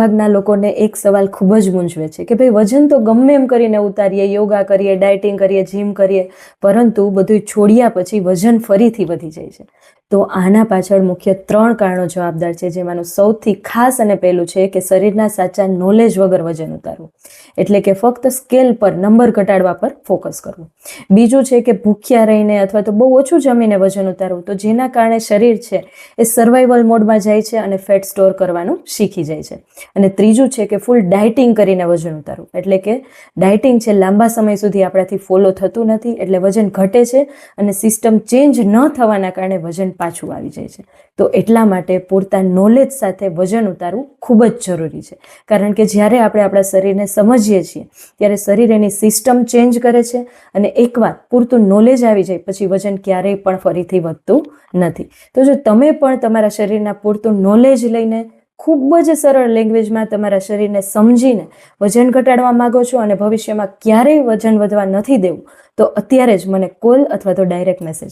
ભાગના લોકોને એક સવાલ ખૂબ જ મૂંઝવે છે કે ભાઈ વજન તો ગમે એમ કરીને ઉતારીએ, યોગા કરીએ, ડાયટિંગ કરીએ, જીમ કરીએ, પરંતુ બધું છોડ્યા પછી વજન ફરીથી વધી જાય છે. તો આના પાછળ મુખ્ય 3 કારણો જવાબદાર છે, જેમાંનું સૌથી ખાસ અને પહેલું છે કે શરીરના સાચા નોલેજ વગર વજન ઉતારવું, એટલે કે ફક્ત સ્કેલ પર નંબર ઘટાડવા પર ફોકસ કરવું. બીજું છે કે ભૂખ્યા રહીને અથવા તો બહુ ઓછું જમીને વજન ઉતારવું, તો જેના કારણે શરીર છે એ સર્વાઈવલ મોડમાં જાય છે અને ફેટ સ્ટોર કરવાનું શીખી જાય છે. અને ત્રીજું છે કે ફૂલ ડાયટિંગ કરીને વજન ઉતારવું, એટલે કે ડાયટિંગ છે લાંબા સમય સુધી આપણાથી ફોલો થતું નથી, એટલે વજન ઘટે છે અને સિસ્ટમ ચેન્જ ન થવાના કારણે વજન પાછું આવી જાય છે. તો એટલા માટે પૂરતા નોલેજ સાથે વજન ઉતારવું ખૂબ જ જરૂરી છે, કારણ કે જ્યારે આપણે આપણા શરીરને સમજીએ છીએ ત્યારે શરીર એની સિસ્ટમ ચેન્જ કરે છે અને એકવાર પૂરતું નોલેજ આવી જાય પછી વજન ક્યારેય પણ ફરીથી વધતું નથી. તો જો તમે પણ તમારા શરીરના પૂરતું નોલેજ લઈને ખૂબ જ સરળ લેંગ્વેજમાં તમારા શરીરને સમજીને વજન ઘટાડવા માંગો છો અને ભવિષ્યમાં ક્યારેય વજન વધવા નથી દેવું, તો અત્યારે જ મને કોલ અથવા તો ડાયરેક્ટ મેસેજ